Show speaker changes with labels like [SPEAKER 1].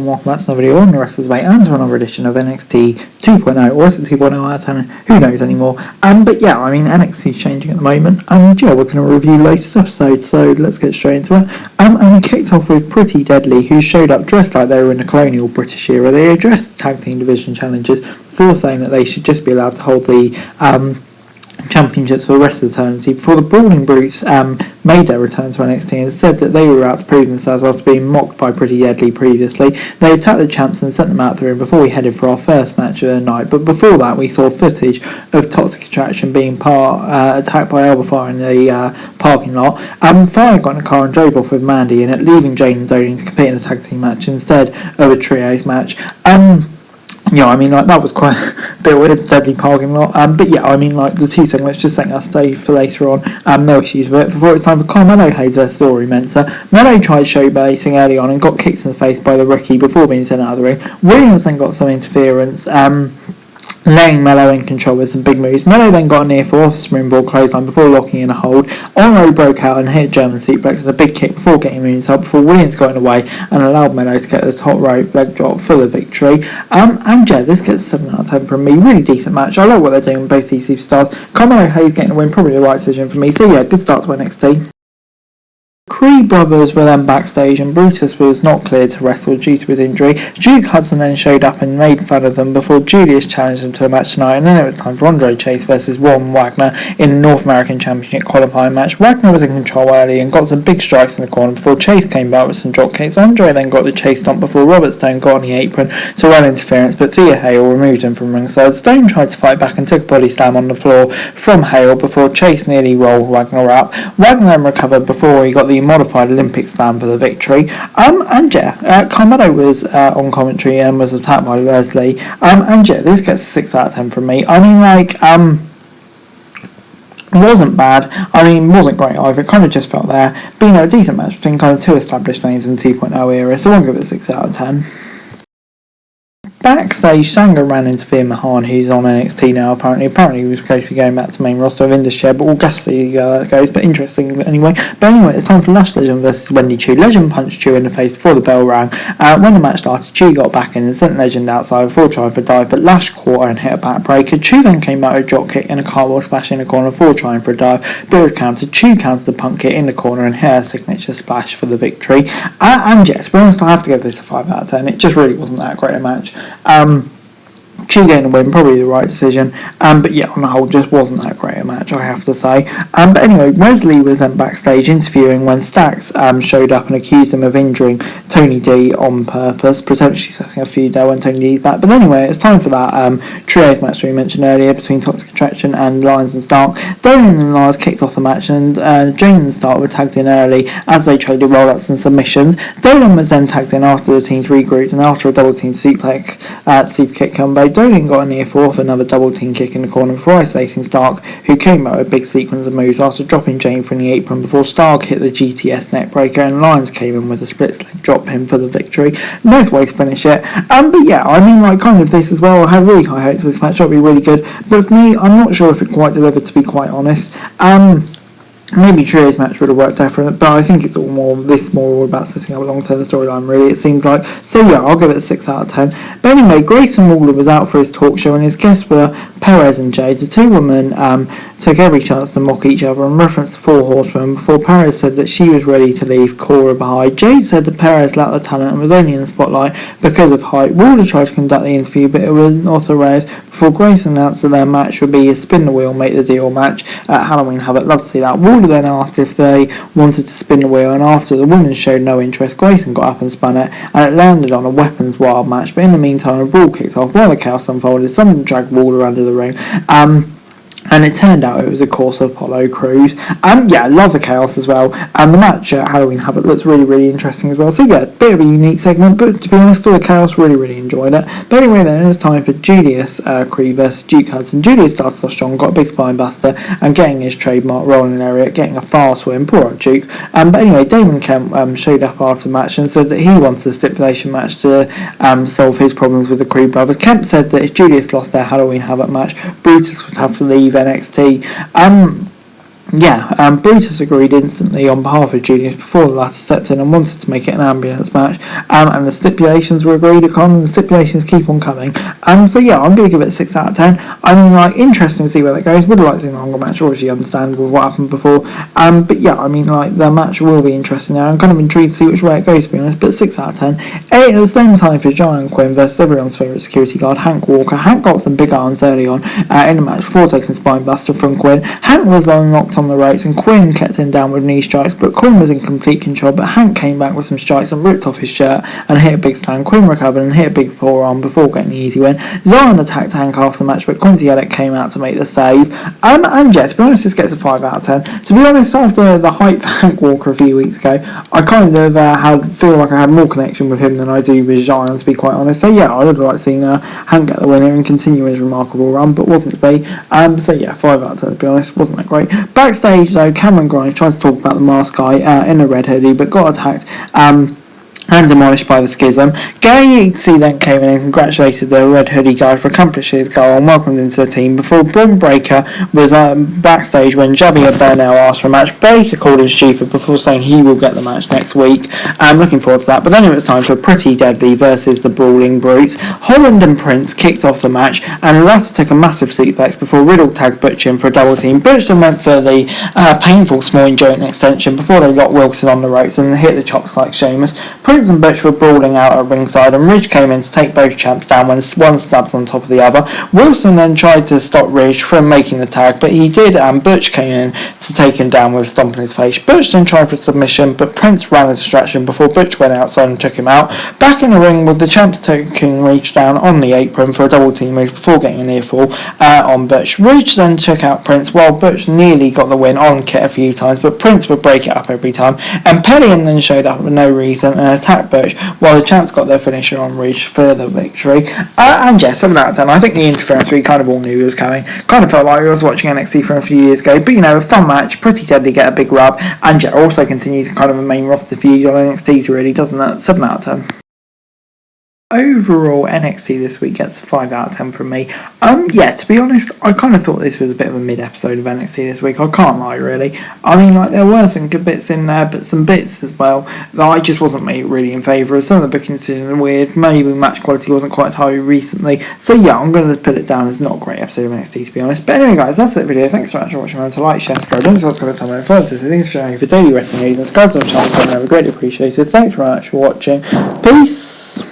[SPEAKER 1] and welcome back to another video on the Wrestlers Debate and to another edition of NXT 2.0, or is it 2.0 out of 10? Who knows anymore. But yeah, I mean, NXT is changing at the moment, and yeah, we're going to review the latest episode, so let's get straight into it. And we kicked off with Pretty Deadly, who showed up dressed like they were in the colonial British era. They addressed tag team division challenges before saying that they should just be allowed to hold the championships for the rest of eternity before the Brawling Brutes made their return to NXT and said that they were out to prove themselves after being mocked by Pretty Deadly previously. They attacked the champs and sent them out the ring before we headed for our first match of the night, but before that we saw footage of Toxic Contraction being attacked by Alba Fire in the parking lot. Fire got in a car and drove off with Mandy in it, leaving Jane and Dodie to compete in a tag team match instead of a trios match. Yeah, I mean, like, that was quite a bit weird, deadly parking lot. But yeah, I mean, like, the two segments just setting us stay for later on. No issues with it. Before it's time for Carmelo Hayes versus Ori Mensah. Melo tried showbasing early on and got kicked in the face by the rookie before being sent out of the ring. Williams then got some interference, laying Melo in control with some big moves. Melo then got a near fall off springboard clothesline before locking in a hold. Onro broke out and hit German suplex with a big kick before getting moonsault before Williams got in the way and allowed Melo to get the top rope leg drop for the victory. And yeah, this gets 7 out of 10 from me. Really decent match. I like what they're doing with both these superstars. Carmelo Hayes getting a win, probably the right decision for me. So yeah, good start to NXT. Cree brothers were then backstage and Brutus was not cleared to wrestle due to his injury. Duke Hudson then showed up and made fun of them before Julius challenged them to a match tonight, and then it was time for Andre Chase versus Wagner in the North American Championship qualifying match. Wagner was in control early and got some big strikes in the corner before Chase came back with some drop kicks. Andre then got the Chase stomp before Robert Stone got on the apron to run interference, but Thea Hale removed him from ringside. Stone tried to fight back and took a body slam on the floor from Hale before Chase nearly rolled Wagner up. Wagner then recovered before he got the modified Olympic slam for the victory. And yeah, Carmelo was on commentary and was attacked by Leslie. And yeah, this gets a 6 out of 10 from me. I mean, like, wasn't bad. I mean, wasn't great either. It kind of just felt there. But you know, a decent match between kind of two established names in 2.0 era, so I'll give it a 6 out of 10. Backstage, Sanga ran into Veer Mahan, who's on NXT now, apparently. Apparently he was supposed to be going back to main roster of Indus, but we'll guess see how that goes, but interesting anyway. But anyway, it's time for Lash Legend versus Wendy Chu. Legend punched Chu in the face before the bell rang. When the match started, Chu got back in and sent Legend outside before trying for a dive, but Lash caught her and hit a backbreaker. Chu then came out with a drop kick and a cartwheel splash in the corner before trying for a dive, but it was countered. Chu countered the punk kick in the corner and hit her signature splash for the victory. And yes, to be honest, I have to give this a 5 out of 10. It just really wasn't that great a match. Chu getting a win, probably the right decision, but yeah, on the whole, just wasn't that great a match, I have to say. But anyway, Wesley was then backstage interviewing when Stax showed up and accused him of injuring Tony D on purpose, potentially setting a feud there when Tony D's back. But anyway, it's time for that trios match we mentioned earlier between Toxic Contraction and Lyons and Stark. Dorian and Lars kicked off the match, and Jane and Stark were tagged in early as they traded roll-ups and submissions. Dolan was then tagged in after the teams regrouped and after a double team super kick combo. Dolan got a near fall off another double team kick in the corner before isolating Stark, who came out with a big sequence of moves after dropping Jane from the apron before Stark hit the GTS neckbreaker and Lyons came in with a split leg drop him for the victory. Nice way to finish it. But yeah, I mean, like, kind of this as well. I have really high hopes for this match. It'll be really good. But for me, I'm not sure if it quite delivered, to be quite honest. Maybe Trio's match would have worked out for it, but I think it's more about setting up a long-term storyline, really, it seems like. So yeah, I'll give it a 6 out of 10. But anyway, Grayson Morgan was out for his talk show and his guests were Perez and Jade. The two women took every chance to mock each other and referenced the Four Horsemen before Perez said that she was ready to leave Cora behind. Jade said that Perez lacked the talent and was only in the spotlight because of height. Wilder tried to conduct the interview, but it was authorised before Grayson announced that their match would be a spin the wheel, make the deal match at Halloween Havoc. Love to see that. Wilder then asked if they wanted to spin the wheel, and after the women showed no interest, Grayson got up and spun it, and it landed on a weapons wild match. But in the meantime, a brawl kicked off while the chaos unfolded. Someone dragged Wilder under the ring. And it turned out it was, of course, Apollo Crews. Yeah, love the chaos as well. And the match at Halloween Havoc looks really, really interesting as well. So yeah, bit of a unique segment, but to be honest, for the chaos, really, really enjoyed it. But anyway, then it's time for Julius Cree versus Duke Hudson. Julius started off strong, got a big spine buster, and getting his trademark rolling area, getting a fast win. Poor old Duke. But anyway, Damon Kemp showed up after the match and said that he wants a stipulation match to solve his problems with the Cree brothers. Kemp said that if Julius lost their Halloween Havoc match, Brutus would have to leave NXT. Brutus agreed instantly on behalf of Julius before the latter stepped in and wanted to make it an ambulance match, and the stipulations were agreed upon, and the stipulations keep on coming. I'm going to give it a 6 out of 10. I mean, interesting to see where that goes. Would like to see a longer match, obviously understandable with what happened before, the match will be interesting now. I'm kind of intrigued to see which way it goes, to be honest, but 6 out of 10. It was then time for Giant Quinn versus everyone's favourite security guard, Hank Walker. Hank got some big arms early on in the match before taking spine buster from Quinn. Hank was long locked on the ropes and Quinn kept him down with knee strikes, but Quinn was in complete control, but Hank came back with some strikes and ripped off his shirt and hit a big slam. Quinn recovered and hit a big forearm before getting the easy win. Zion attacked Hank after the match, but Quincy Elliott came out to make the save. To be honest, this gets a 5 out of 10. To be honest, after the hype for Hank Walker a few weeks ago, I kind of feel like I had more connection with him than I do with Zion, to be quite honest. So yeah, I would have liked seeing Hank get the win here and continue his remarkable run, but wasn't to be. 5 out of 10, to be honest, wasn't that great. Backstage though, Cameron Grimes tried to talk about the masked guy in a red hoodie, but got attacked and demolished by the Schism. Gary Eatsy then came in and congratulated the red hoodie guy for accomplishing his goal and welcomed him to the team before Bron Breakker was backstage when Javier Bernal asked for a match. Breakker called him stupid before saying he will get the match next week. I'm looking forward to that, but then it was time for Pretty Deadly versus the Brawling Brutes. Holland and Prince kicked off the match and the latter took a massive suplex before Riddle tagged Butch in for a double team. Butch then went for the painful small joint extension before they locked Wilson on the ropes and hit the chops like Sheamus. Prince and Butch were brawling out at ringside and Ridge came in to take both champs down when one snapped on top of the other. Wilson then tried to stop Ridge from making the tag, but he did, and Butch came in to take him down with a stomp in his face. Butch then tried for submission, but Prince ran a distraction before Butch went outside and took him out. Back in the ring with the champs taking Ridge down on the apron for a double team move before getting a near fall on Butch. Ridge then took out Prince while Butch nearly got the win on Kit a few times, but Prince would break it up every time, and Pelion then showed up for no reason and attacked Butch while the champs got their finisher on Ridge for the victory. 7 out of 10. I think the interference we kind of all knew was coming. Kind of felt like I was watching NXT from a few years ago, but a fun match. Pretty Deadly get a big rub, and Jet also continues kind of a main roster feud on NXT really, doesn't that? 7 out of 10. Overall, NXT this week gets a 5 out of 10 from me. To be honest, I kind of thought this was a bit of a mid-episode of NXT this week. I can't lie, really. There were some good bits in there, but some bits as well that I just wasn't really in favour of. Some of the booking decisions are weird. Maybe match quality wasn't quite as high recently. So yeah, I'm going to put it down as not a great episode of NXT, to be honest. But anyway, guys, that's it for the video. Thanks so much for watching. Remember to like, share, subscribe, don't subscribe, comment, and follow us. Thanks for sharing for daily wrestling news and subscribe to the channel. I'd greatly appreciated. Thanks very much for watching. Peace.